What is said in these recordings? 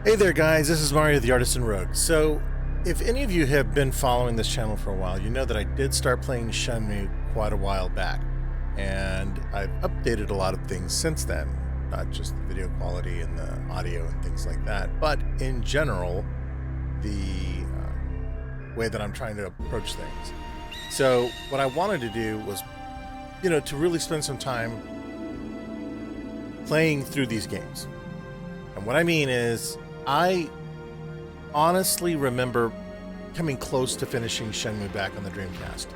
Hey there guys, this is Mario the Artisan Rogue. So, if any of you have been following this channel for a while, you know that I did start playing Shenmue quite a while back. And I've updated a lot of things since then. Not just the video quality and the audio and things like that, but in general, the way that I'm trying to approach things. So, what I wanted to do was, to really spend some time playing through these games. And what I mean is, I honestly remember coming close to finishing Shenmue back on the Dreamcast.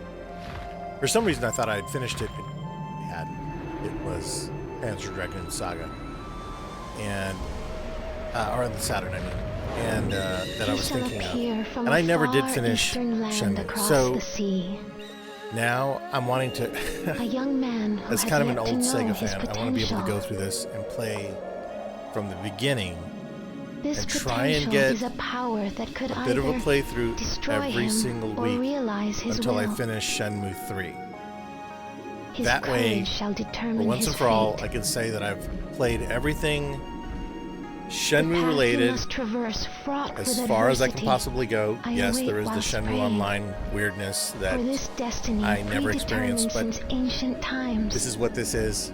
For some reason, I thought I had finished it. I hadn't. It was Panzer Dragoon Saga, and or on the Saturn, I mean, and that I was thinking of. And I never did finish Shenmue. So now I'm wanting to. A young man as kind of an old Sega fan, I want to be able to go through this and play from the beginning. This and try and get a power that could a bit of a playthrough every single week until I will. finish Shenmue 3. His that way, shall for once and for all, I can say that I've played everything Shenmue related as far as I can possibly go. Yes, there is the Shenmue Online weirdness that I never experienced, but this is what this is.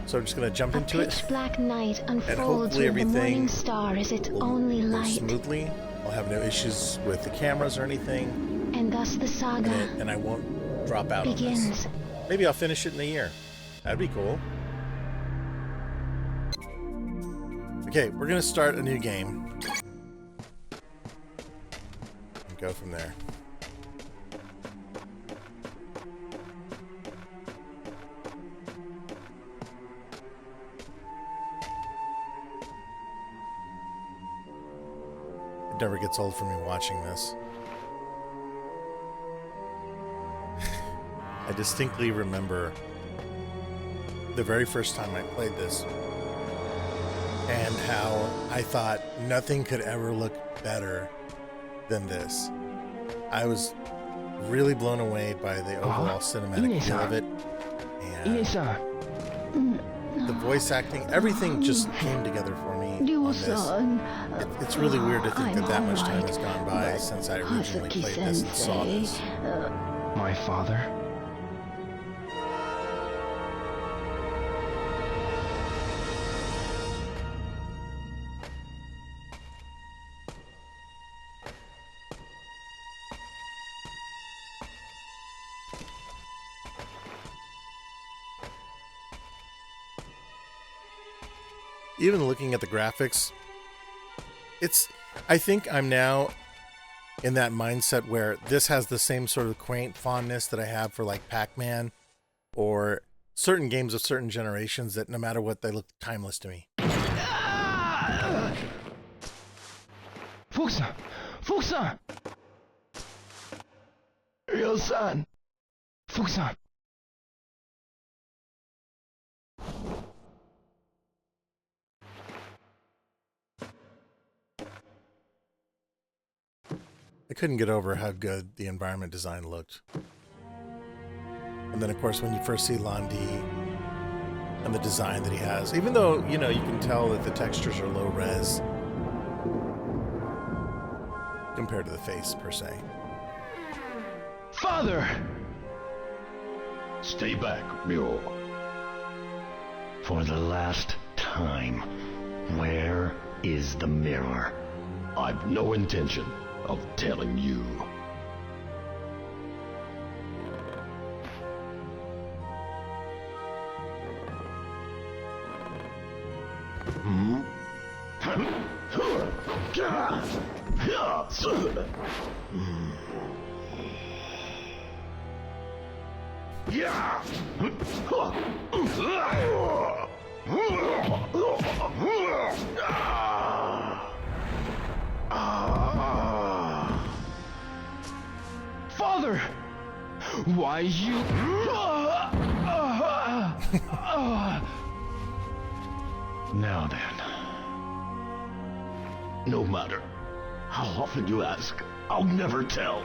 So I'm just going to jump into it, black night and hopefully everything star is its will only go light. smoothly. I'll have no issues with the cameras or anything, And thus the saga and I won't drop out begins. on this. Maybe I'll finish it in a year. That'd be cool. Okay, we're going to start a new game and go from there. Never gets old for me watching this. I distinctly remember the very first time I played this and how I thought nothing could ever look better than this. I was really blown away by the overall cinematic feel of it, and the voice acting, everything just came together for me on this. It's really weird to think that much time has gone by since I originally played this and saw this. My father? Even looking at the graphics, I think I'm now in that mindset where this has the same sort of quaint fondness that I have for like Pac-Man or certain games of certain generations that no matter what, they look timeless to me. Fuchs-san! Fuchs-san! Ryo-san! Fuchs-san! I couldn't get over how good the environment design looked. And then, of course, when you first see Landi and the design that he has, even though, you can tell that the textures are low res compared to the face, per se. Father! Stay back, Mule. For the last time, where is the mirror? I've no intention of telling you. Father! Why you... Now then. No matter how often you ask, I'll never tell.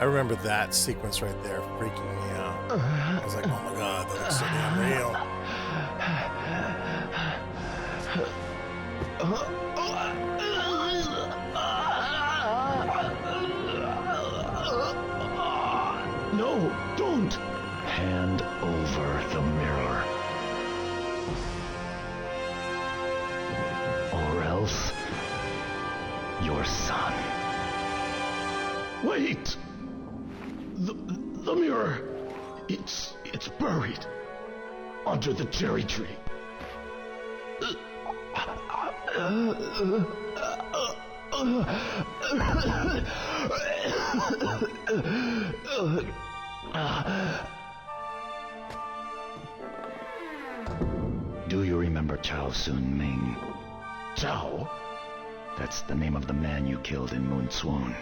I remember that sequence right there freaking me out. I was like, oh my god, that looks so damn real. No, don't! Hand over the mirror. Or else, your son. Wait! The mirror. It's buried under the cherry tree. Do you remember Chao Sun Ming? Chao? That's the name of the man you killed in Moon Swoon.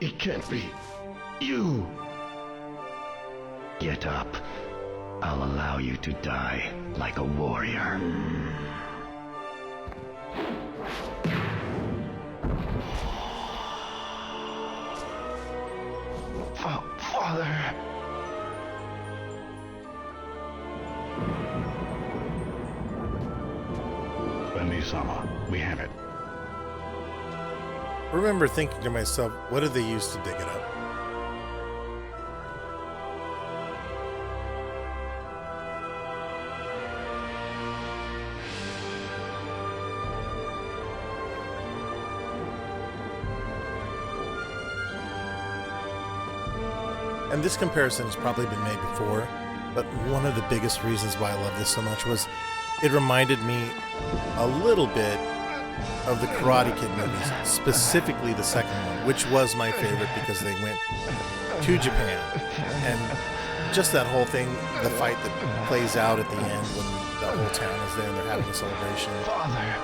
It can't be. You! Get up. I'll allow you to die like a warrior. Father. Bendy-sama, we have it. I remember thinking to myself, what did they use to dig it up? And this comparison has probably been made before, but one of the biggest reasons why I love this so much was it reminded me a little bit of the Karate Kid movies, specifically the second one, which was my favorite because they went to Japan. And just that whole thing, the fight that plays out at the end when the whole town is there and they're having a celebration. Father.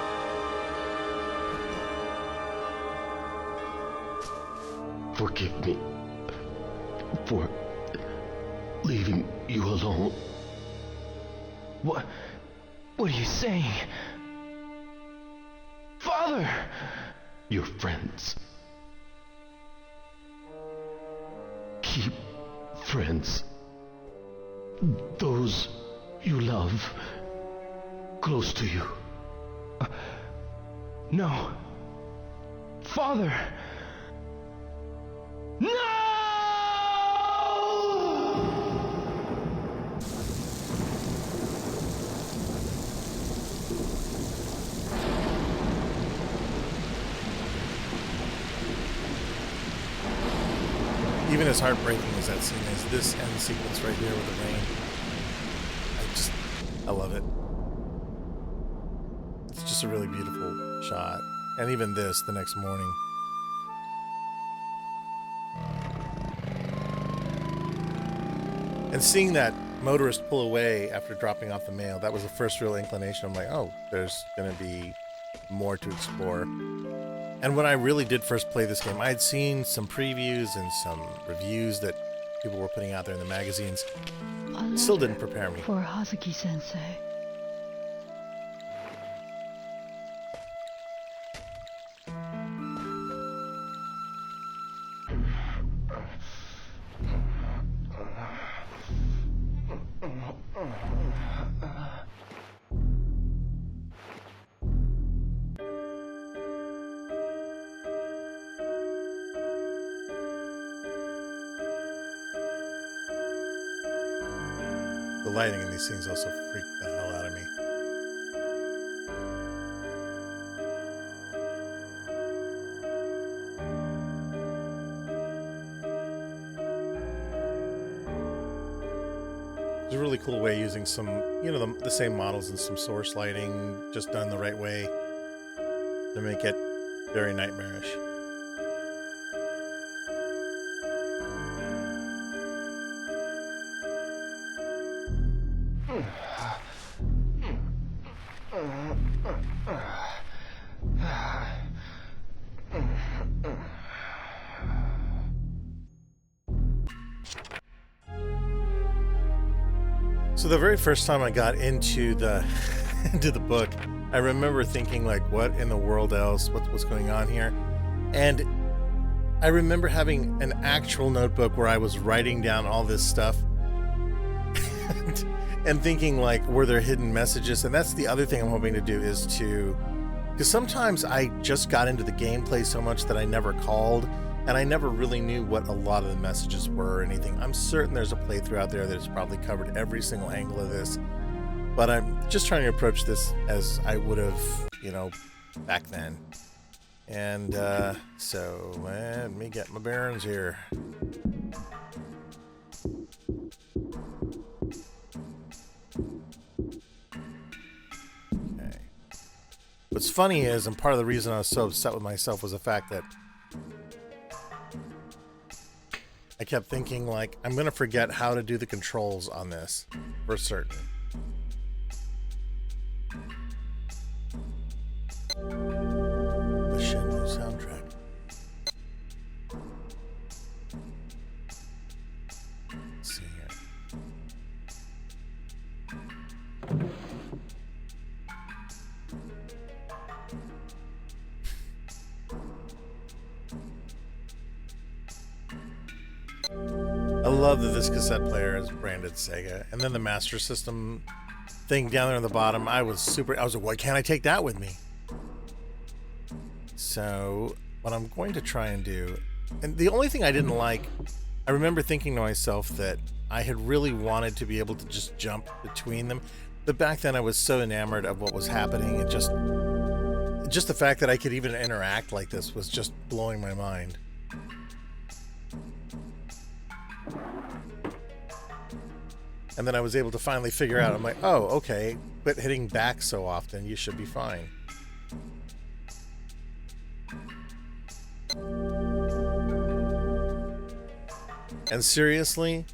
Forgive me for leaving you alone. What are you saying? Father! Your friends. Keep friends. Those you love close to you. No. Father! No! Even as heartbreaking as that scene is, this end sequence right here with the rain, I love it. It's just a really beautiful shot. And even this, the next morning. And seeing that motorist pull away after dropping off the mail, that was the first real inclination. I'm like, oh, there's going to be more to explore. And when I really did first play this game, I had seen some previews and some reviews that people were putting out there in the magazines. It still didn't prepare me. For Hazuki-sensei. The lighting in these scenes also freaked the hell out of me. It's a really cool way using some, the same models and some source lighting, just done the right way to make it very nightmarish. So the very first time I got into the into the book, I remember thinking like, what in the world else? What's going on here? And I remember having an actual notebook where I was writing down all this stuff and thinking like, were there hidden messages? And that's the other thing I'm hoping to do, is to Because sometimes I just got into the gameplay so much that I never called, and I never really knew what a lot of the messages were or anything. I'm certain there's a playthrough out there that has probably covered every single angle of this, but I'm just trying to approach this as I would have, you know, back then. And so let me get my bearings here. Okay. What's funny is, and part of the reason I was so upset with myself was the fact that I kept thinking, like, I'm going to forget how to do the controls on this for certain. The Shenmue soundtrack. Let's see here. I love that this cassette player is branded Sega, and then the Master System thing down there on the bottom. I was like, why can't I take that with me? So what I'm going to try and do, and the only thing I didn't like, I remember thinking to myself that I had really wanted to be able to just jump between them, but back then I was so enamored of what was happening, and just the fact that I could even interact like this was just blowing my mind. And then I was able to finally figure out, I'm like, oh, okay, quit hitting back so often, you should be fine. And seriously,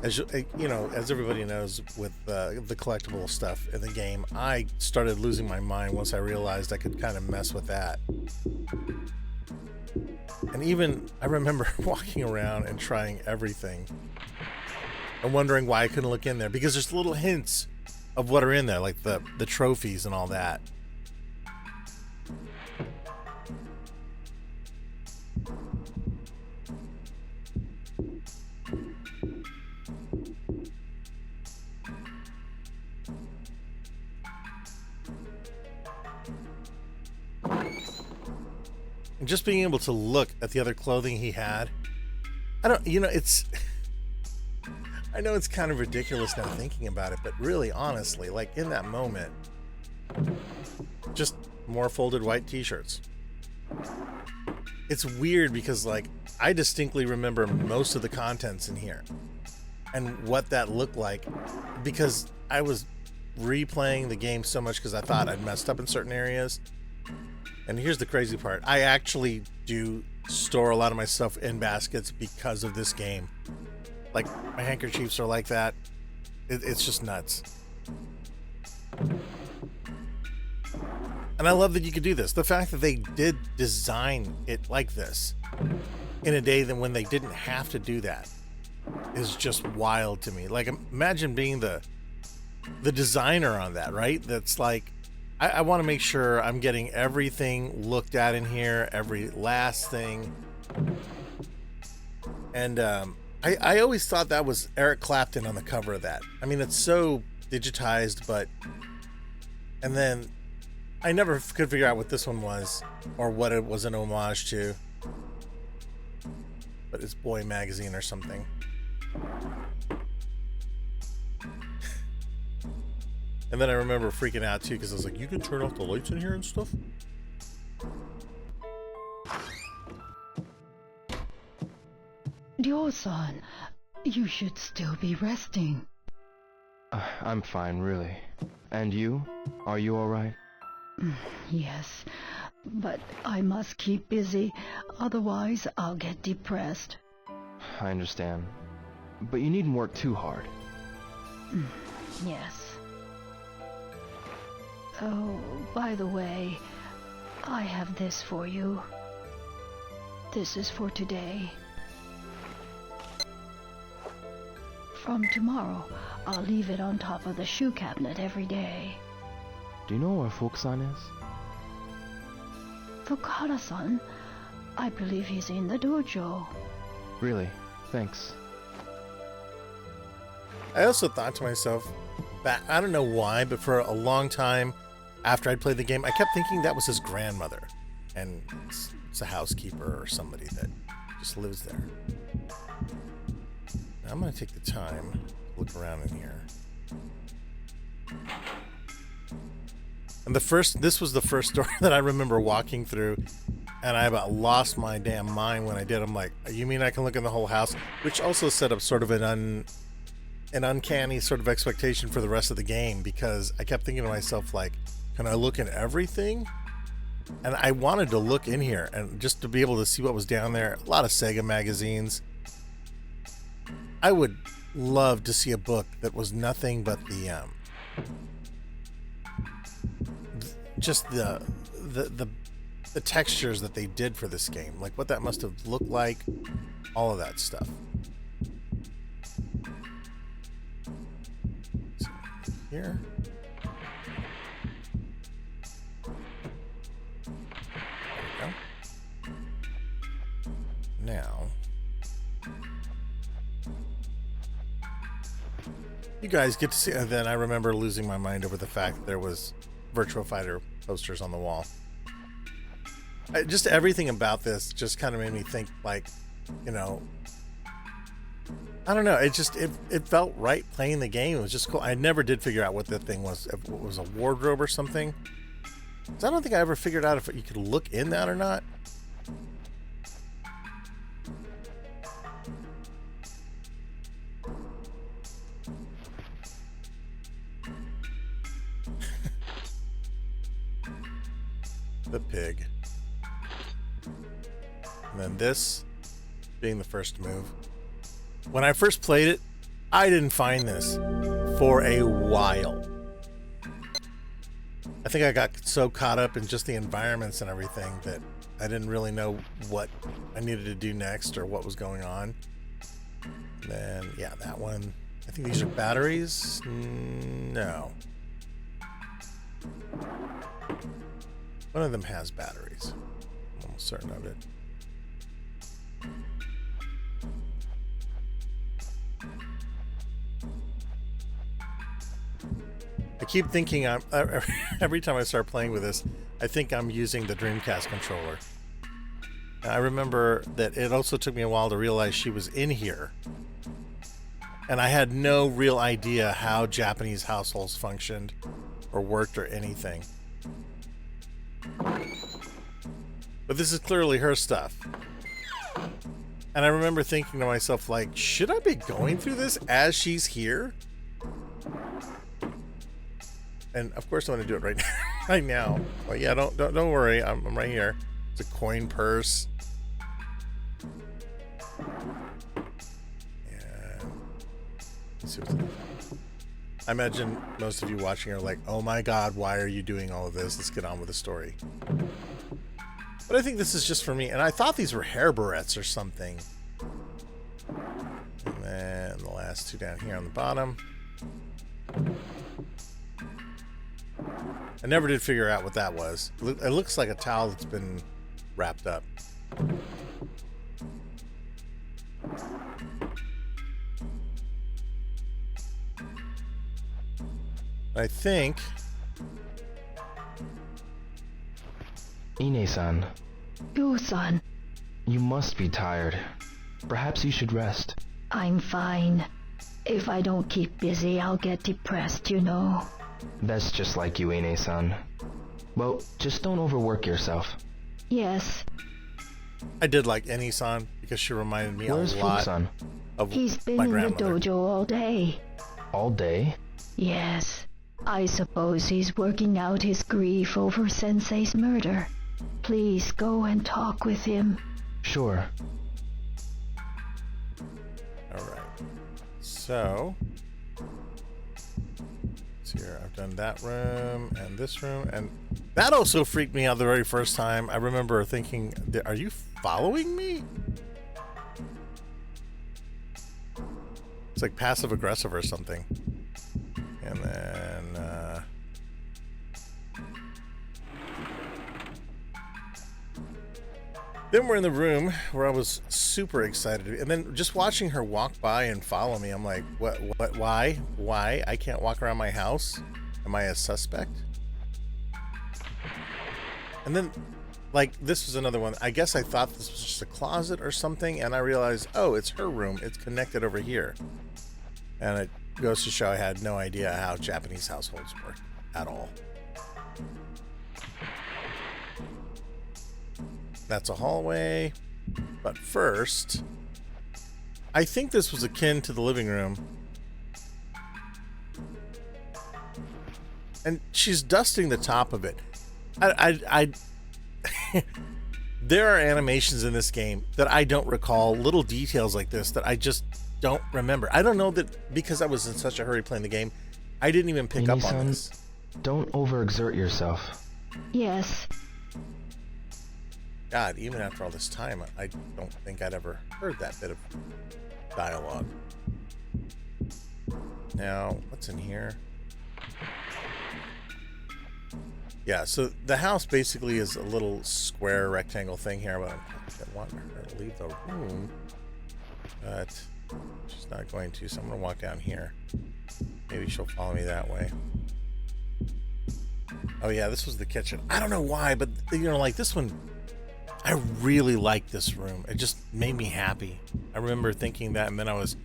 as you know, as everybody knows with the collectible stuff in the game, I started losing my mind once I realized I could kind of mess with that. And even, I remember walking around and trying everything and wondering why I couldn't look in there, because there's little hints of what are in there, like the trophies and all that. And just being able to look at the other clothing he had, it's I know it's kind of ridiculous now thinking about it, but really, honestly, like in that moment, just more folded white t-shirts. It's weird because, like, I distinctly remember most of the contents in here and what that looked like, because I was replaying the game so much because I thought I'd messed up in certain areas. And here's the crazy part. I actually do store a lot of my stuff in baskets because of this game. Like, my handkerchiefs are like that. It's just nuts. And I love that you could do this. The fact that they did design it like this in a day that when they didn't have to do that is just wild to me. Like, imagine being the designer on that, right? That's like, I want to make sure I'm getting everything looked at in here, every last thing. And I always thought that was Eric Clapton on the cover of that. I mean, it's so digitized, but... And then I never could figure out what this one was or what it was an homage to. But it's Boy Magazine or something. And then I remember freaking out too, because I was like, you can turn off the lights in here and stuff? Ryo-san, you should still be resting. I'm fine, really. And you? Are you alright? Yes, but I must keep busy, otherwise I'll get depressed. I understand. But you needn't work too hard. Yes. Oh, by the way, I have this for you. This is for today. From tomorrow, I'll leave it on top of the shoe cabinet every day. Do you know where Fukusan is? Fukuhara-san? I believe he's in the dojo. Really? Thanks. I also thought to myself, I don't know why, but for a long time, after I'd played the game, I kept thinking that was his grandmother. And it's a housekeeper or somebody that just lives there. Now, I'm going to take the time to look around in here. And this was the first door that I remember walking through, and I about lost my damn mind when I did. I'm like, you mean I can look in the whole house? Which also set up sort of an uncanny sort of expectation for the rest of the game, because I kept thinking to myself, like, can I look in everything? And I wanted to look in here and just to be able to see what was down there. A lot of Sega magazines. I would love to see a book that was nothing but the just the textures that they did for this game, like what that must have looked like, all of that stuff. So, here. There we go. Now, you guys get to see, and then I remember losing my mind over the fact that there was Virtua Fighter posters on the wall. Just everything about this just kind of made me think, like, you know, I don't know. It felt right playing the game. It was just cool. I never did figure out what that thing was. If it was a wardrobe or something. So I don't think I ever figured out if you could look in that or not. The pig. And then this being the first move. When I first played it, I didn't find this for a while. I think I got so caught up in just the environments and everything that I didn't really know what I needed to do next or what was going on. And then, yeah, that one. I think these are batteries. No. One of them has batteries. I'm almost certain of it. I keep thinking every time I start playing with this, I think I'm using the Dreamcast controller. And I remember that it also took me a while to realize she was in here. And I had no real idea how Japanese households functioned or worked or anything. But this is clearly her stuff. And I remember thinking to myself, like, should I be going through this as she's here? And of course I'm going to do it right now. Right now. But yeah, don't worry. I'm right here. It's a coin purse. Yeah. Let's see what's in it. I imagine most of you watching are like, oh my god, why are you doing all of this? Let's get on with the story. But I think this is just for me. And I thought these were hair barrettes or something. And then the last two down here on the bottom. I never did figure out what that was. It looks like a towel that's been wrapped up. I think... Ine-san, Yo-san, you must be tired. Perhaps you should rest. I'm fine. If I don't keep busy, I'll get depressed, you know. That's just like you, Ine-san. Well, just don't overwork yourself. Yes, I did like Eni-san because she reminded me Where's a lot Fuku-san? of he's been my in the grandmother. dojo all day. All day? Yes, I suppose he's working out his grief over Sensei's murder. Please go and talk with him. Sure. Alright. So... here, I've done that room and this room, and that also freaked me out the very first time. I remember thinking, are you following me? It's like passive aggressive or something. And then then we're in the room where I was super excited, and then just watching her walk by and follow me, I'm like, what, why? I can't walk around my house? Am I a suspect? And then, like, this was another one. I guess I thought this was just a closet or something, and I realized, oh, it's her room. It's connected over here. And it goes to show I had no idea how Japanese households work at all. That's a hallway. But first, I think this was akin to the living room. And she's dusting the top of it. There are animations in this game that I don't recall, little details like this that I just don't remember. I don't know that because I was in such a hurry playing the game, I didn't even pick up on this. Don't overexert yourself. Yes. God, even after all this time, I don't think I'd ever heard that bit of dialogue. Now, what's in here? Yeah, so the house basically is a little square rectangle thing here, but I want her to leave the room, but she's not going to, so I'm going to walk down here. Maybe she'll follow me that way. Oh yeah, this was the kitchen. I don't know why, but you know, like this one, I really liked this room. It just made me happy. I remember thinking that, and then I was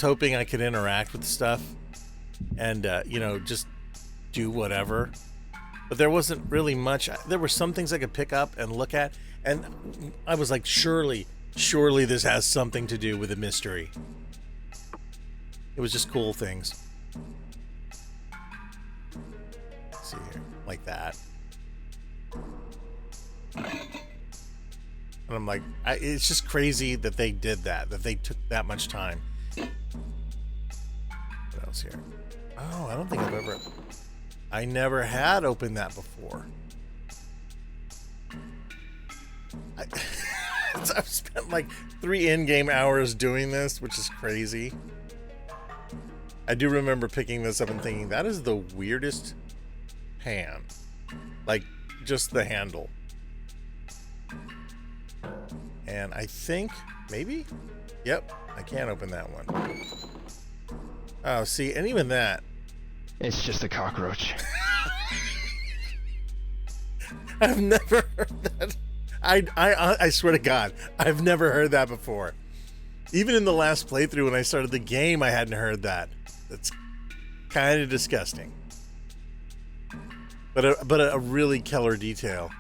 hoping I could interact with stuff and you know, just do whatever. But there wasn't really much. There were some things I could pick up and look at, and I was like, surely this has something to do with a mystery. It was just cool things. Let's see here, like that. And I'm like, it's just crazy that they did that they took that much time. What else here? Oh, I don't think I never had opened that before. I've spent like 3 in-game hours doing this, which is crazy. I do remember picking this up and thinking, that is the weirdest pan. Like, just the handle. And I think, maybe? Yep, I can't open that one. Oh, see, and even that. It's just a cockroach. I've never heard that. I swear to God, I've never heard that before. Even in the last playthrough when I started the game, I hadn't heard that. That's kind of disgusting. But a really killer detail.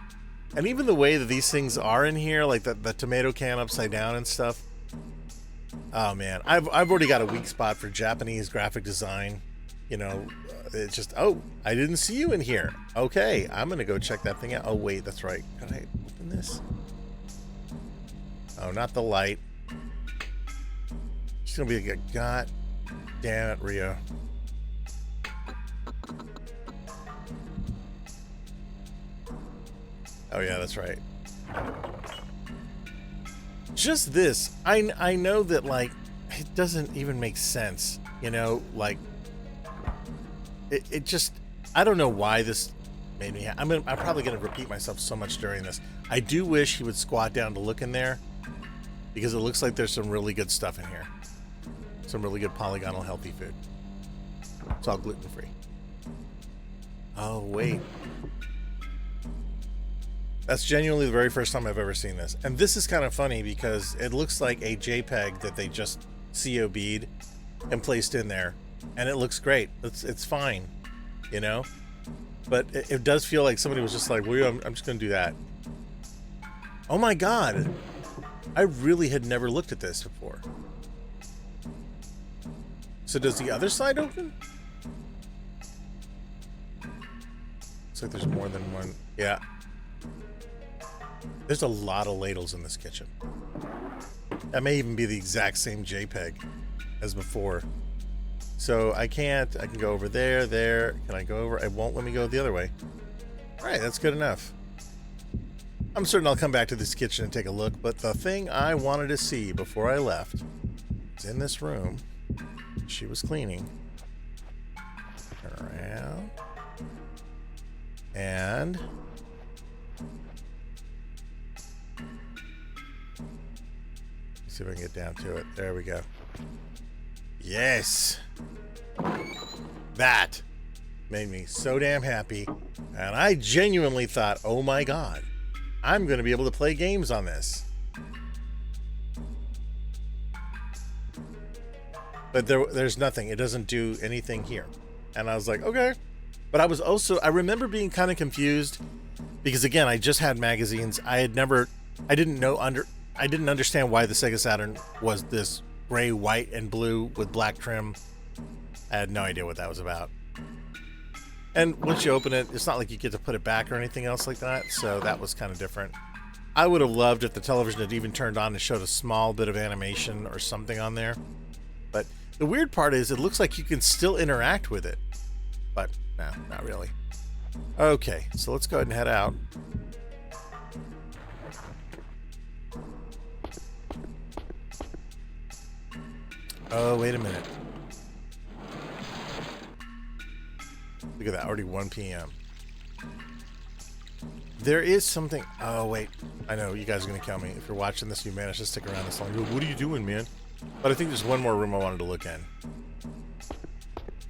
And even the way that these things are in here, like the tomato can upside down and stuff. Oh man, I've already got a weak spot for Japanese graphic design. You know, it's just, oh, I didn't see you in here. Okay, I'm gonna go check that thing out. Oh wait, that's right. Can I open this? Oh, not the light. She's gonna be like, God damn it, Rio. Oh yeah, that's right. Just this, I know that, like, it doesn't even make sense, you know, like it just, I don't know why this made me I'm probably gonna repeat myself so much during this. I do wish he would squat down to look in there, because it looks like there's some really good stuff in here, some really good polygonal healthy food. It's all gluten-free. Oh wait, that's genuinely the very first time I've ever seen this. And this is kind of funny because it looks like a JPEG that they just COB'd and placed in there. And it looks great. It's fine, you know? But it does feel like somebody was just like, well, I'm just going to do that. Oh my God. I really had never looked at this before. So does the other side open? Looks like there's more than one. Yeah. There's a lot of ladles in this kitchen. That may even be the exact same JPEG as before. So I can go over there. Can I go over? It won't let me go the other way. All right, that's good enough. I'm certain I'll come back to this kitchen and take a look, but the thing I wanted to see before I left is in this room. She was cleaning. Turn around. And see if I can get down to it. There we go. Yes. That. made me so damn happy. And I genuinely thought, oh my god, I'm going to be able to play games on this. But there's nothing. It doesn't do anything here. And I was like, okay. But I remember being kind of confused because, again, I just had magazines. I didn't understand why the Sega Saturn was this gray, white, and blue with black trim. I had no idea what that was about. And once you open it, it's not like you get to put it back or anything else like that. So that was kind of different. I would have loved if the television had even turned on and showed a small bit of animation or something on there. But the weird part is it looks like you can still interact with it. But no, not really. Okay, so let's go ahead and head out. Oh, wait a minute. Look at that, already 1 p.m. There is something... Oh, wait. I know, you guys are going to kill me. If you're watching this, you managed to stick around this long. What are you doing, man? But I think there's one more room I wanted to look in.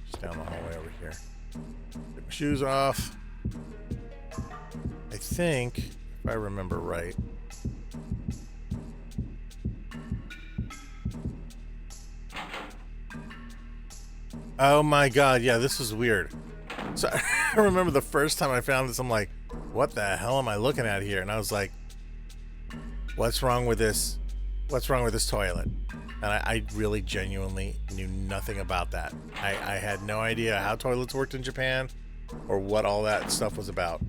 Just down the hallway over here. Get my shoes off. I think, if I remember right... Oh my god, yeah, this is weird. So I remember the first time I found this, I'm like, what the hell am I looking at here? And I was like, what's wrong with this? What's wrong with this toilet? And I really genuinely knew nothing about that. I had no idea how toilets worked in Japan or what all that stuff was about.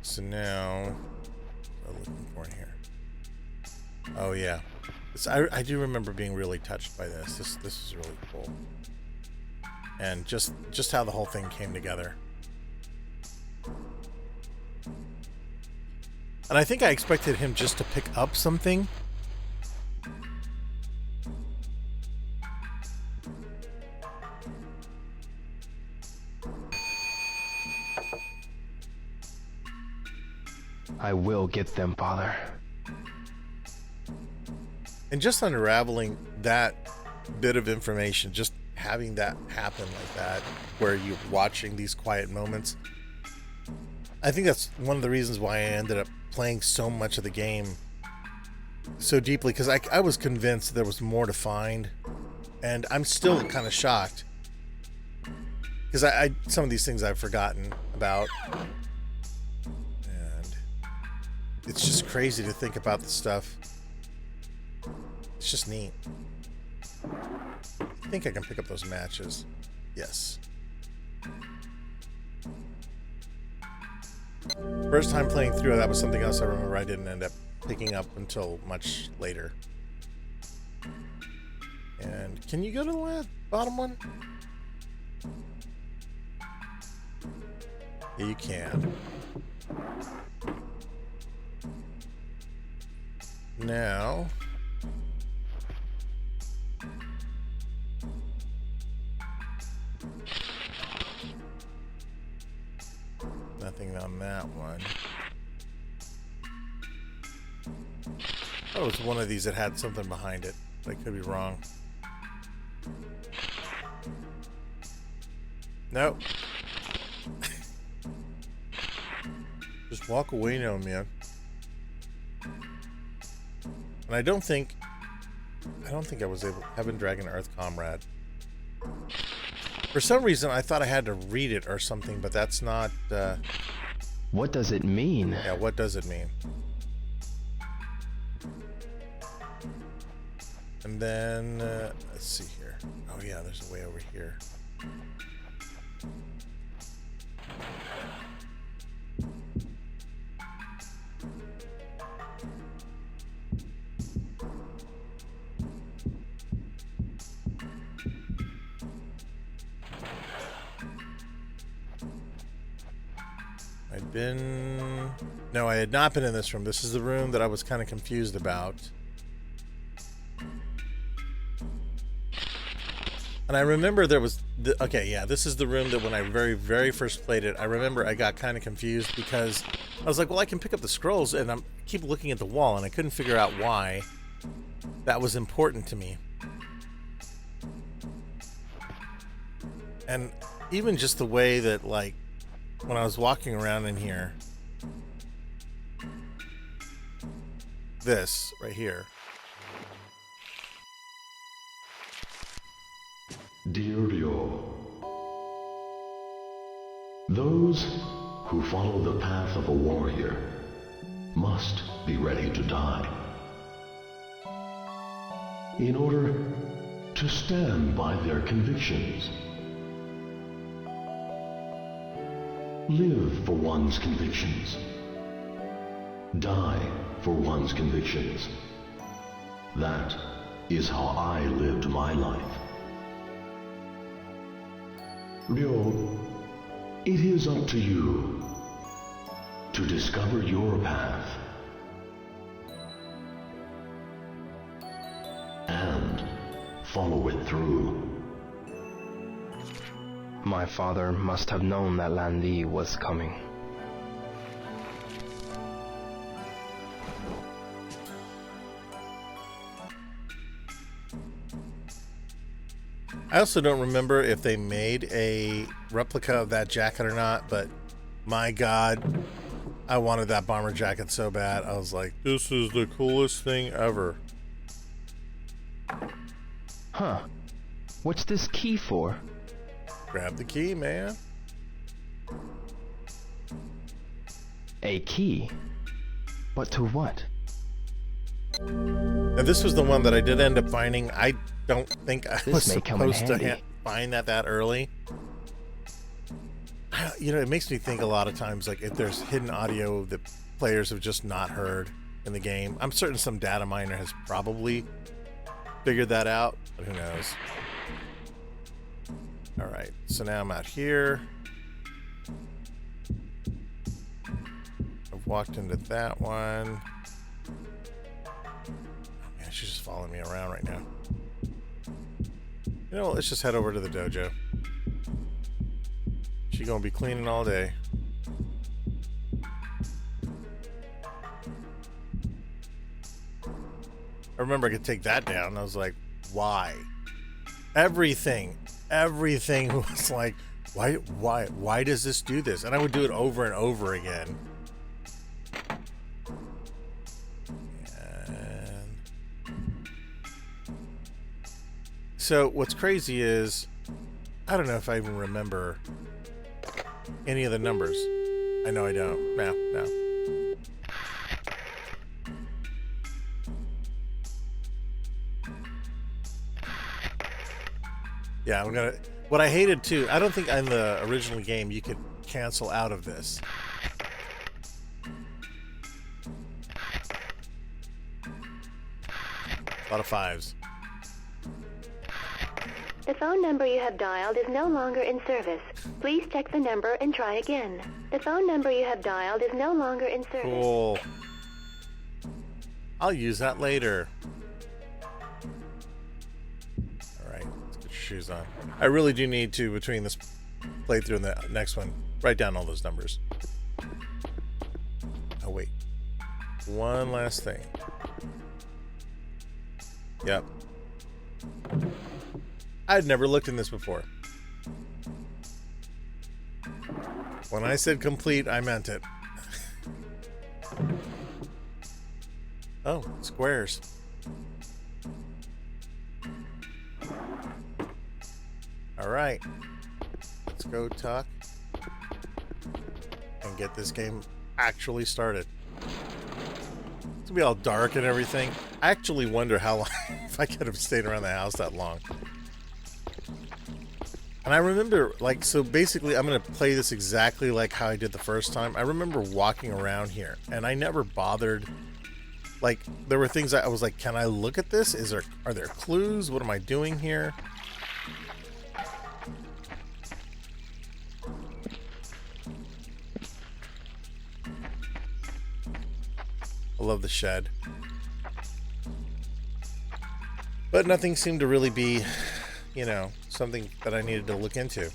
So now, what am I looking for here? Oh yeah, I do remember being really touched by this. This is really cool, and just how the whole thing came together. And I think I expected him just to pick up something. I will get them, Father. And just unraveling that bit of information, just having that happen like that, where you're watching these quiet moments, I think that's one of the reasons why I ended up playing so much of the game so deeply, because I was convinced there was more to find, and I'm still kind of shocked because I some of these things I've forgotten about. It's just crazy to think about the stuff. It's just neat. I think I can pick up those matches. Yes. First time playing through, that was something else I remember I didn't end up picking up until much later. And can you go to the bottom one? Yeah, you can. Now, nothing on that one. Oh, it was one of these that had something behind it. I could be wrong. Nope. Just walk away now, man. And I don't think I was able... Heaven, Dragon, Earth, Comrade. For some reason, I thought I had to read it or something, but that's not... What does it mean? Yeah, what does it mean? And then... let's see here. Oh yeah, there's a way over here. No, I had not been in this room. This is the room that I was kind of confused about. And And I remember there was, okay, yeah, this is the room that when I very, very first played it, I remember I got kind of confused because I was like, well, I can pick up the scrolls, and I keep looking at the wall, and I couldn't figure out why that was important to me. And even just the way that, like, when I was walking around in here, this right here. Dear Ryo, those who follow the path of a warrior must be ready to die in order to stand by their convictions. Live for one's convictions. Die for one's convictions. That is how I lived my life. Ryo, it is up to you to discover your path and follow it through. My father must have known that Lan Li was coming. I also don't remember if they made a replica of that jacket or not, but my God, I wanted that bomber jacket so bad. I was like, this is the coolest thing ever. Huh. What's this key for? Grab the key, man. A key? But to what? Now, this was the one that I did end up finding. I don't think I was may come in supposed to handy. find that early. You know, it makes me think a lot of times, like, if there's hidden audio that players have just not heard in the game. I'm certain some data miner has probably figured that out, but who knows. All right, so now I'm out here. I've walked into that one. Oh, man, she's just following me around right now. You know what, let's just head over to the dojo. She's gonna be cleaning all day. I remember I could take that down, and I was like, why? Everything was like, why does this do this? And I would do it over and over again. And so what's crazy is, I don't know if I even remember any of the numbers. I know I don't. No. Yeah, I'm gonna... What I hated too, I don't think in the original game you could cancel out of this. A lot of fives. The phone number you have dialed is no longer in service. Please check the number and try again. The phone number you have dialed is no longer in service. Cool. I'll use that later. Alright, let's get your shoes on. I really do need to, between this playthrough and the next one, write down all those numbers. Oh, wait. One last thing. Yep. I'd never looked in this before. When I said complete, I meant it. Oh, squares. All right. Let's go talk and get this game actually started. It's gonna be all dark and everything. I actually wonder how long, if I could have stayed around the house that long. And I remember, like, so basically I'm going to play this exactly like how I did the first time. I remember walking around here, and I never bothered. Like, there were things I was like, can I look at this? Are there clues? What am I doing here? I love the shed. But nothing seemed to really be, you know, something that I needed to look into.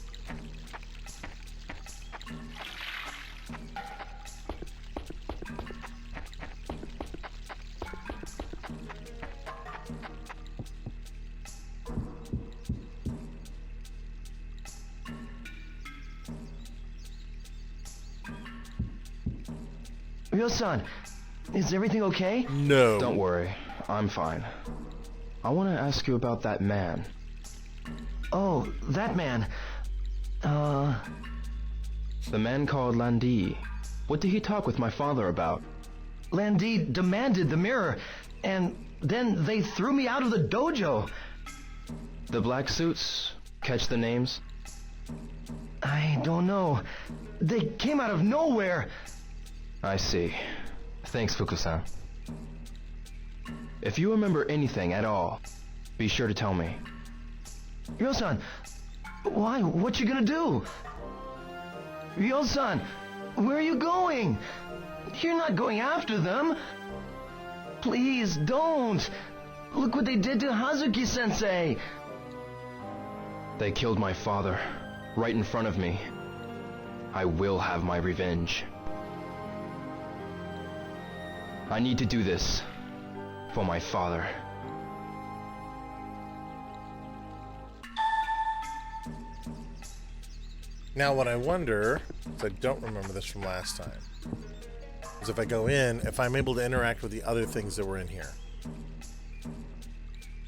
Ryo-san, is everything okay? No. Don't worry, I'm fine. I want to ask you about that man. Oh, that man. The man called Landi. What did he talk with my father about? Landi demanded the mirror, and then they threw me out of the dojo. The black suits? Catch the names? I don't know. They came out of nowhere. I see. Thanks, Fuku-san. If you remember anything at all, be sure to tell me. Ryo-san, why? What you gonna do? Ryo-san, where are you going? You're not going after them. Please don't. Look what they did to Hazuki-sensei. They killed my father, right in front of me. I will have my revenge. I need to do this for my father. Now what I wonder, because I don't remember this from last time, is if I go in, if I'm able to interact with the other things that were in here.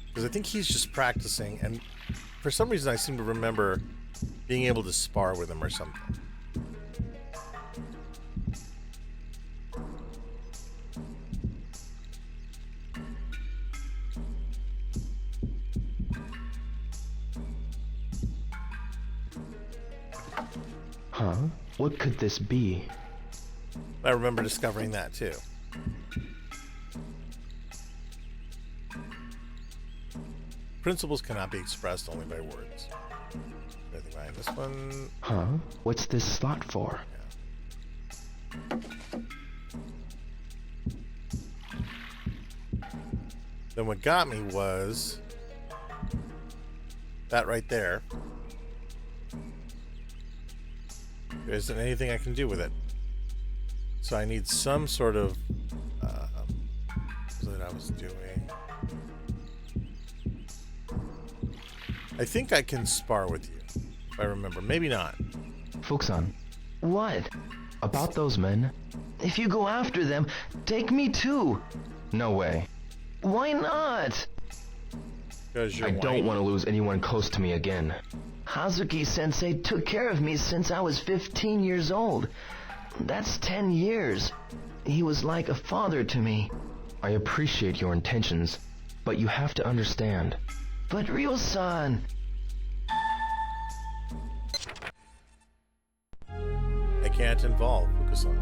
Because I think he's just practicing, and for some reason I seem to remember being able to spar with him or something. Huh? What could this be? I remember discovering that too. Principles cannot be expressed only by words. Anything behind this one? Huh? What's this slot for? Then what got me was that right there. There isn't anything I can do with it. So I need some sort of what I was doing. I think I can spar with you, if I remember. Maybe not. Fuku-san, What? about those men? If you go after them, take me too. No way. Why not? Because you're I don't white. want to lose anyone close to me again. Hazuki-sensei took care of me since I was 15 years old. That's 10 years. He was like a father to me. I appreciate your intentions, but you have to understand. But Ryo-san... I can't involve Fuku-san.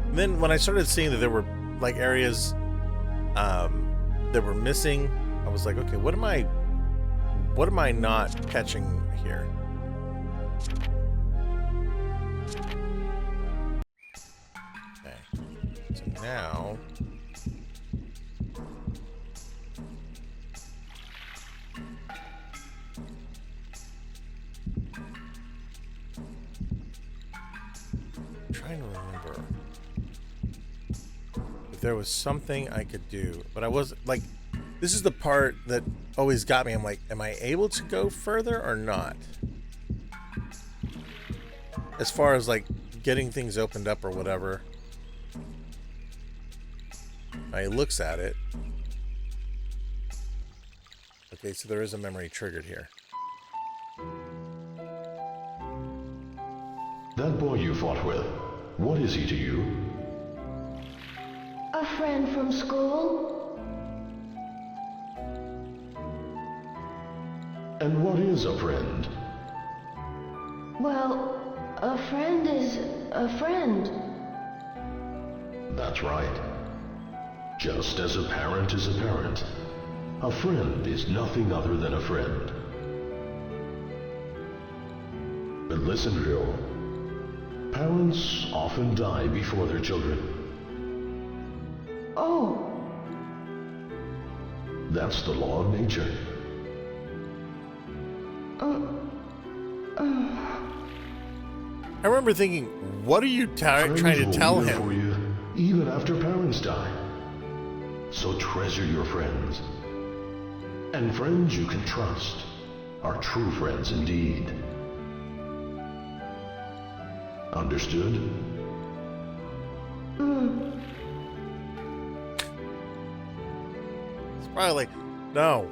And then when I started seeing that there were like areas that were missing, I was like, okay, what am I not catching here? Okay. So now I'm trying to remember if there was something I could do, but I was like, this is the part that always got me. I'm like, am I able to go further or not? As far as like getting things opened up or whatever. He looks at it. Okay, so there is a memory triggered here. That boy you fought with, what is he to you? A friend from school? And what is a friend? Well, a friend is a friend. That's right. Just as a parent is a parent, a friend is nothing other than a friend. But listen, Ryo. Parents often die before their children. Oh, That's the law of nature. I remember thinking, what are you trying to tell Friends will be there him? for you, even after parents die. So treasure your friends. And friends you can trust are true friends indeed. Understood? It's probably like, no.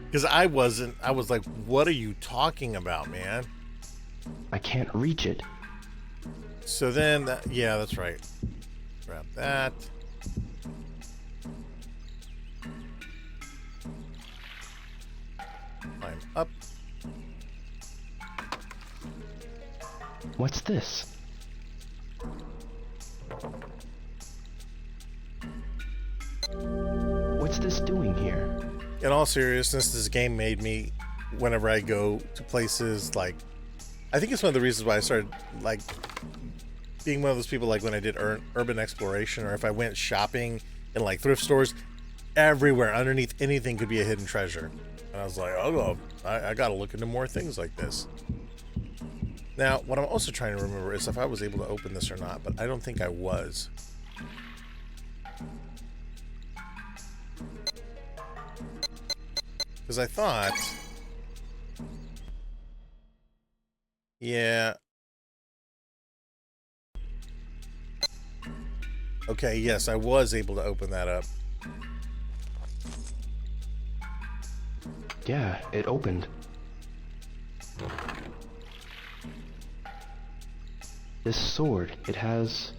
Because I wasn't. I was like, what are you talking about, man? I can't reach it. So then, yeah, that's right. Grab that. Climb up. What's this? What's this doing here? In all seriousness, this game made me, whenever I go to places like, I think it's one of the reasons why I started like being one of those people, like when I did urban exploration, or if I went shopping in like thrift stores, everywhere underneath anything could be a hidden treasure. And I was like, oh, I gotta look into more things like this. Now, what I'm also trying to remember is if I was able to open this or not, but I don't think I was. Because I thought... Yeah. Okay, yes, I was able to open that up. Yeah, it opened. This sword, it has...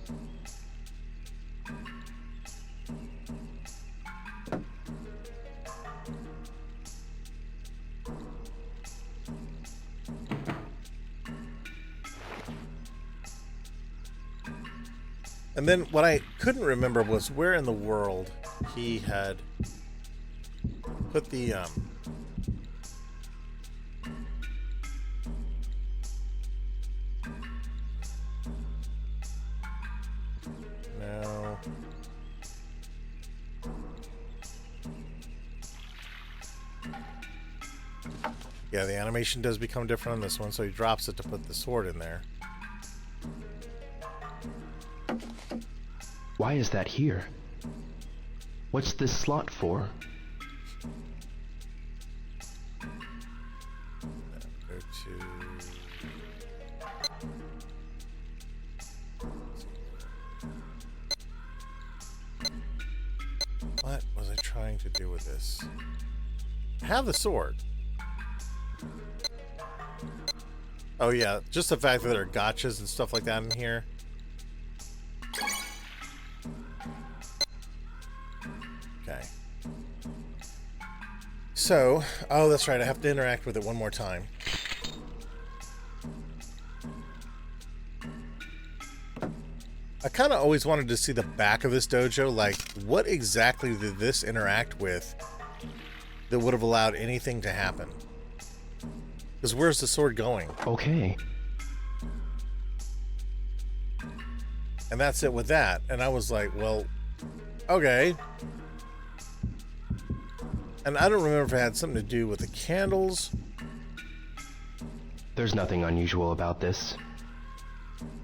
And then what I couldn't remember was where in the world he had put the no. Yeah, the animation does become different on this one, so he drops it to put the sword in there. Why is that here? What's this slot for? Go to... What was I trying to do with this? I have the sword. Oh yeah, just the fact that there are gotchas and stuff like that in here. Okay. So, oh, that's right. I have to interact with it one more time. I kind of always wanted to see the back of this dojo. Like, what exactly did this interact with that would have allowed anything to happen? Because where's the sword going? Okay. And that's it with that. And I was like, well, okay. And I don't remember if it had something to do with the candles. There's nothing unusual about this.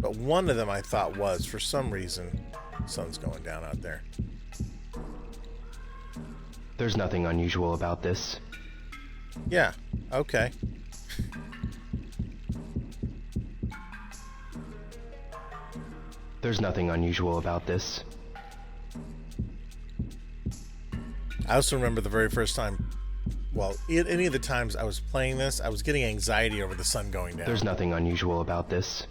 But one of them I thought was, for some reason, sun's going down out there. There's nothing unusual about this. Yeah, okay. There's nothing unusual about this. I also remember the very first time, well, any of the times I was playing this, I was getting anxiety over the sun going down. There's nothing unusual about this.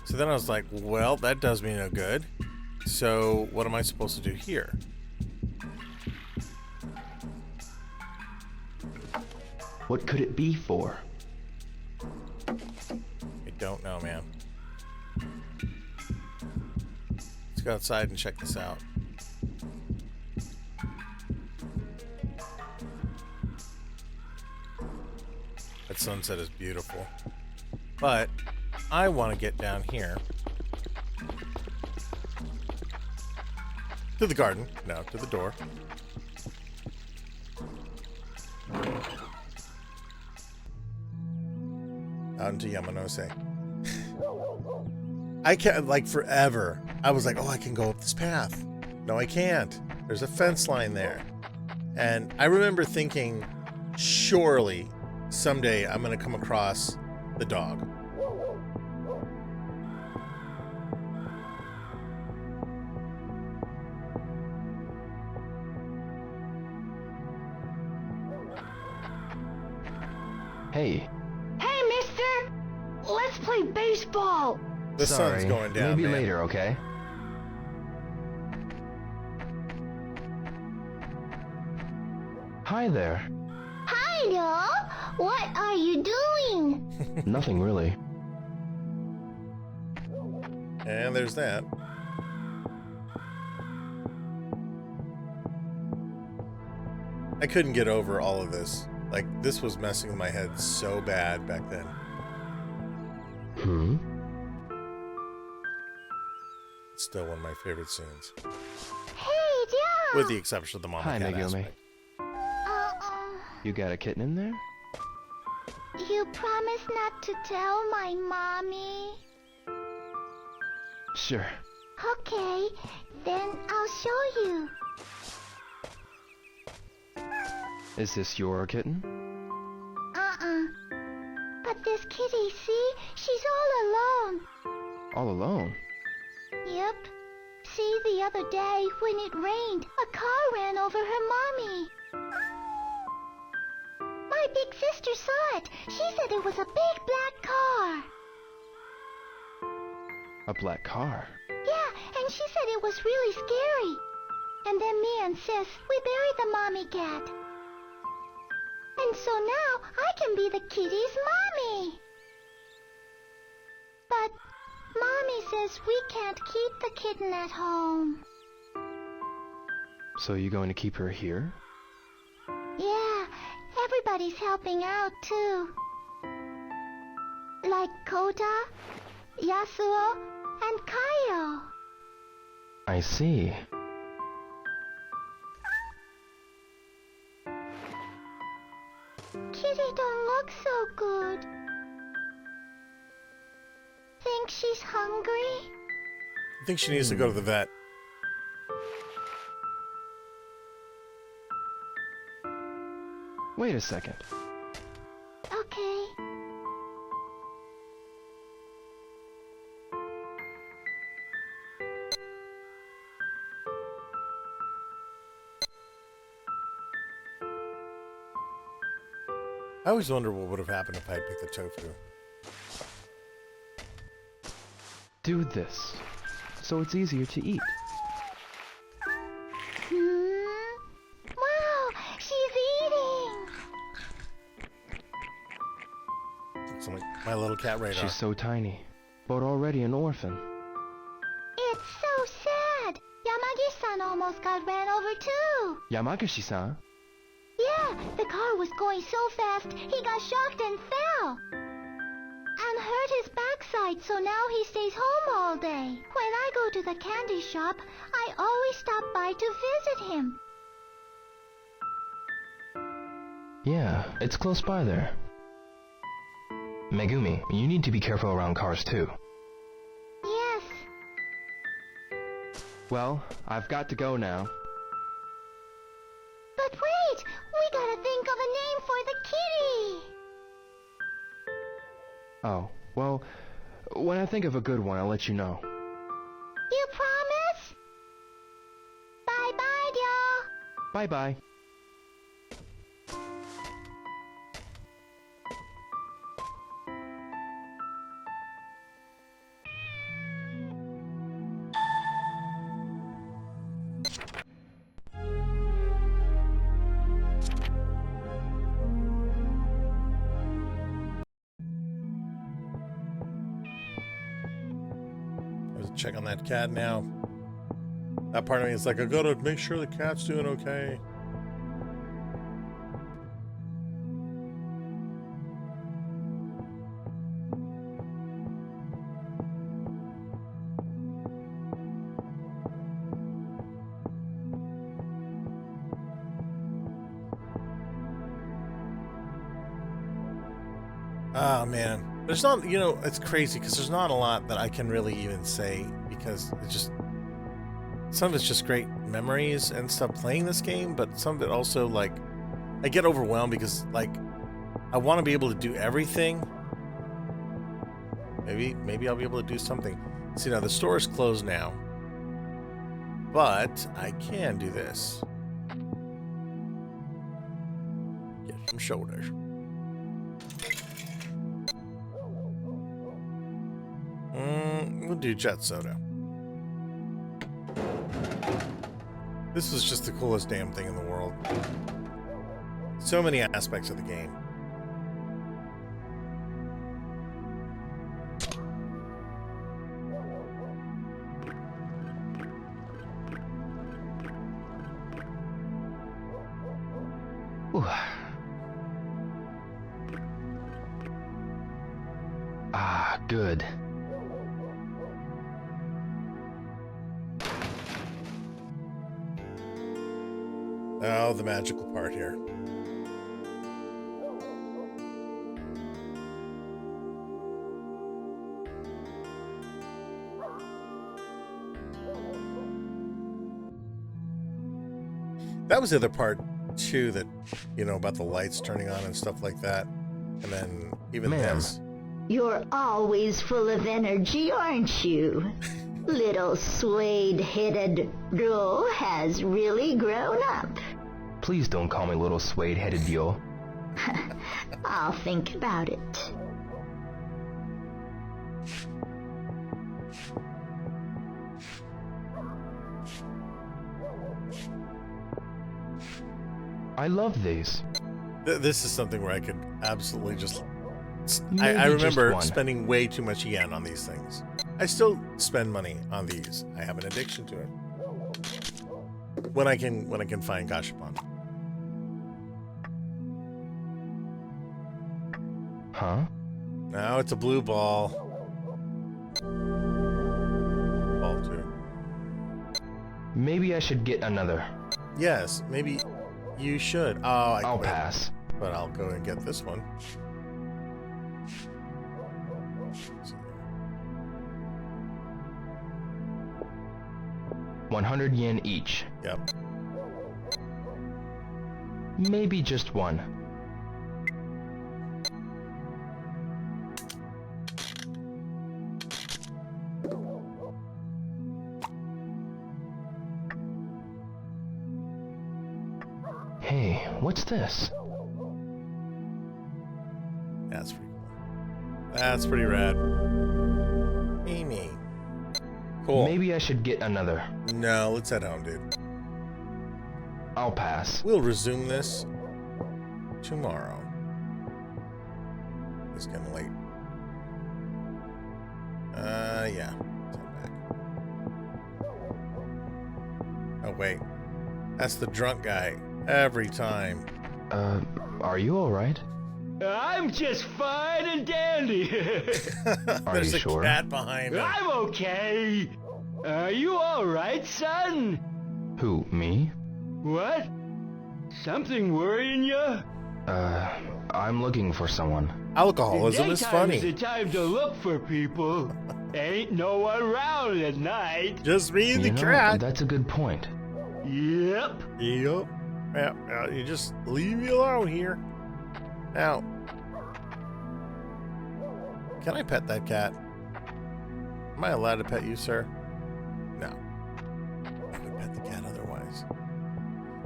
So then I was like, well, that does me no good. So what am I supposed to do here? What could it be for? I don't know, man. Let's go outside and check this out. That sunset is beautiful. But I want to get down here. To the garden. No, to the door. out into Yamanose. I can't, like, forever. I was like, oh, I can go up this path. No, I can't. There's a fence line there. And I remember thinking, surely someday I'm going to come across the dog. Hey, Hey, mister! Let's play baseball! The sorry. sun's going down, Maybe man. later, okay? Hi there. Hi, what are you doing? Nothing really. And there's that. I couldn't get over all of this. Like, this was messing with my head so bad back then. Hmm? It's still one of my favorite scenes. Hey, Joe! With the exception of the mama Hi, cat Megumi. aspect. You got a kitten in there? You promise not to tell my mommy? Sure. Okay, then I'll show you. Is this your kitten? But this kitty, see? She's all alone. All alone? Yep. See, the other day, when it rained, a car ran over her mommy. My big sister saw it. She said it was a big black car. A black car? Yeah, and she said it was really scary. And then me and Sis, we buried the mommy cat. And so now I can be the kitty's mommy. But Mommy says we can't keep the kitten at home. So you going to keep her here? Yeah, everybody's helping out too. Like Kota, Yasuo, and Kaio. I see. Kitty don't look so good. Think she's hungry? I think she needs to go to the vet. Wait a second. Okay. I always wonder what would have happened if I had picked the tofu. Do this, so it's easier to eat. Wow, she's eating. Looks like my little cat radar. She's so tiny, but already an orphan. It's so sad. Yamagi-san almost got ran over too. Yamagashi-san? Yeah, the car was going so fast, he got shocked and fell. And hurt his backside, so now he stays home all day. When I go to the candy shop, I always stop by to visit him. Yeah, it's close by there. Megumi, you need to be careful around cars too. Yes. Well, I've got to go now. But wait, we gotta think of a name for the kitty. Oh, well, when I think of a good one, I'll let you know. You promise? Bye-bye, y'all. Bye-bye. Check on that cat now. That part of me is like, I gotta make sure the cat's doing okay. Oh man, There's not, you know, it's crazy because there's not a lot that I can really even say because it's just, some of it's just great memories and stuff playing this game, but some of it also, like, I get overwhelmed because, like, I want to be able to do everything. Maybe I'll be able to do something. See, now the store is closed now, but I can do this. Get some shoulders. We'll do jet soda. This was just the coolest damn thing in the world. So many aspects of the game. Ooh. Ah, good. Oh, the magical part here. That was the other part too, that, you know, about the lights turning on and stuff like that. And then even this. You're always full of energy, aren't you? Little suede-headed Ro has really grown up. Please don't call me little suede-headed yo. I'll think about it. I love these. This is something where I could absolutely just... Maybe I just remember one. spending way too much yen on these things. I still spend money on these. I have an addiction to it. When I can find Gashapon. Huh? Now it's a blue ball. Ball too. Maybe I should get another. Yes, maybe you should. Oh, I'll quit. pass. But I'll go and get this one. 100 yen each. Yep. Maybe just one. Hey, what's this? That's pretty cool. That's pretty rad. Amy. Cool. Maybe I should get another. No, let's head home, dude. I'll pass. We'll resume this tomorrow. It's getting late. Yeah. Let's head back. Oh, wait. That's the drunk guy. Every time. Are you alright? I'm just fine and dandy. Are There's you a sure? cat behind him. I'm okay. Are you all right, son? Who, me? What? Something worrying you? I'm looking for someone. Alcoholism is Daytime's funny. the time to look for people. Ain't no one around at night. Just me and the You know, cat. that's a good point. Yep. Yep. Yeah, you just leave me alone here. Now, can I pet that cat? Am I allowed to pet you, sir? No. I could pet the cat otherwise.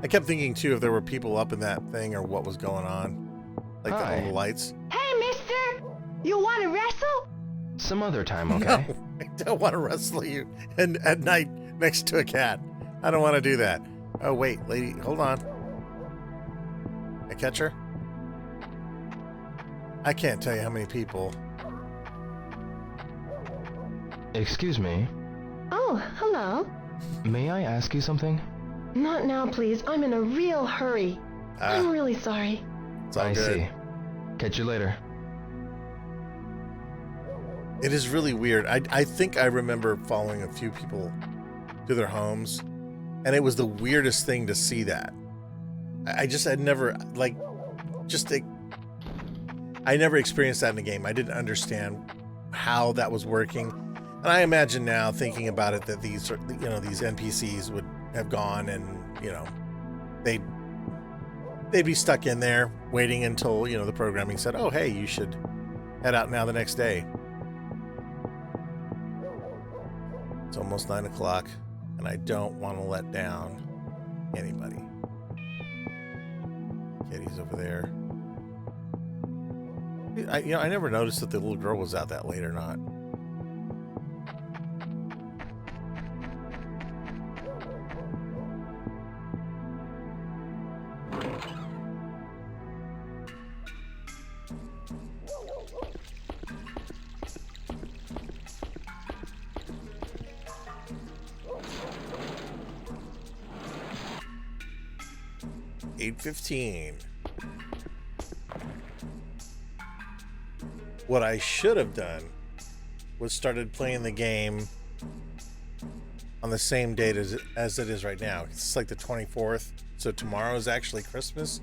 I kept thinking, too, if there were people up in that thing or what was going on. Like the Hi. little lights. Hey, mister! You want to wrestle? Some other time, okay? No, I don't want to wrestle you and at night next to a cat. I don't want to do that. Oh, wait, lady, hold on. I catch her? I can't tell you how many people. Excuse me. Oh, hello. May I ask you something? Not now, please. I'm in a real hurry. I'm really sorry. It's all I good. see. Catch you later. It is really weird. I think I remember following a few people to their homes, and it was the weirdest thing to see that. I just had never, like, just I never experienced that in the game. I didn't understand how that was working. And I imagine now, thinking about it, that these NPCs would have gone and, they'd be stuck in there waiting until, the programming said, oh, hey, you should head out now the next day. It's almost 9 o'clock, and I don't want to let down anybody. Kitty's over there. I never noticed that the little girl was out that late or not. $8:15. What I should have done was started playing the game on the same date as it is right now. It's like the 24th, so tomorrow is actually Christmas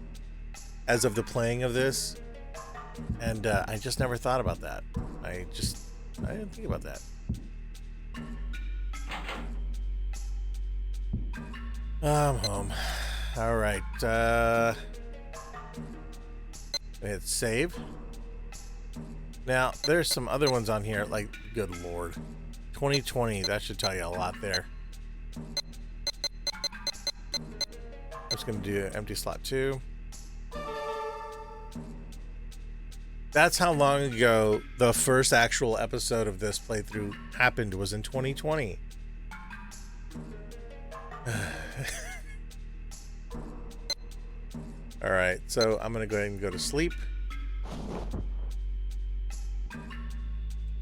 as of the playing of this, and I just never thought about that. I didn't think about that. I'm home. All right. Hit save. Now, there's some other ones on here, like, good lord. 2020, that should tell you a lot there. I'm just going to do empty slot 2. That's how long ago the first actual episode of this playthrough happened, was in 2020. Alright, so I'm going to go ahead and go to sleep.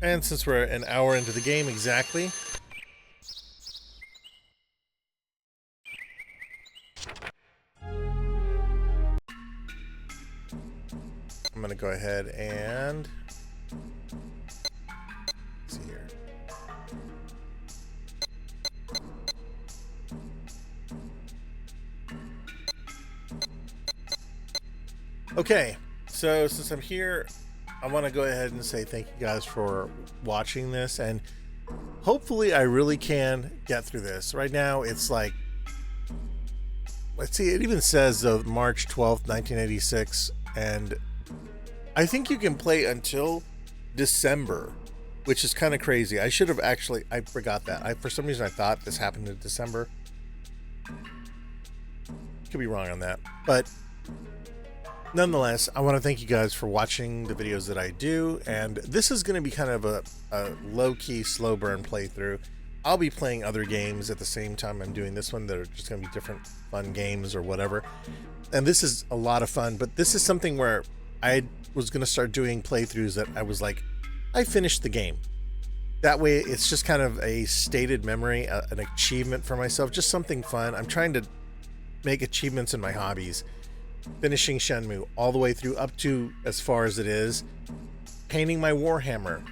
And since we're an hour into the game exactly, I'm going to go ahead and let's see here. Okay, so since I'm here, I want to go ahead and say thank you guys for watching this, and hopefully I really can get through this. Right now it's like, let's see, it even says March 12th, 1986, and I think you can play until December, which is kind of crazy. I should have actually, I forgot that. For some reason I thought this happened in December. Could be wrong on that, but nonetheless, I want to thank you guys for watching the videos that I do, and this is going to be kind of a low-key, slow-burn playthrough. I'll be playing other games at the same time I'm doing this one that are just going to be different fun games or whatever, and this is a lot of fun, but this is something where I was going to start doing playthroughs that I was like, I finished the game. That way, it's just kind of a stated memory, an achievement for myself, just something fun. I'm trying to make achievements in my hobbies. Finishing Shenmue all the way through up to as far as it is, painting my Warhammer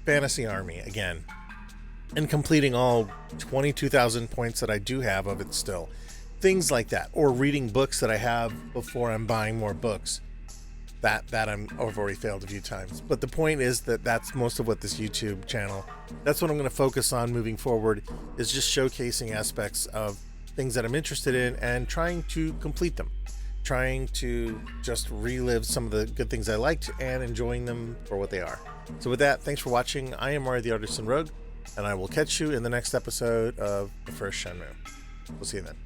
fantasy army again, and completing all 22,000 points that I do have of it still. Things like that, or reading books that I have before I'm buying more books. That I've already failed a few times. But the point is that that's most of what this YouTube channel, that's what I'm going to focus on moving forward, is just showcasing aspects of things that I'm interested in and trying to complete them. Trying to just relive some of the good things I liked and enjoying them for what they are. So with that, thanks for watching. I am Mario the Artisan Rogue, and I will catch you in the next episode of the first Shenmue. We'll see you then.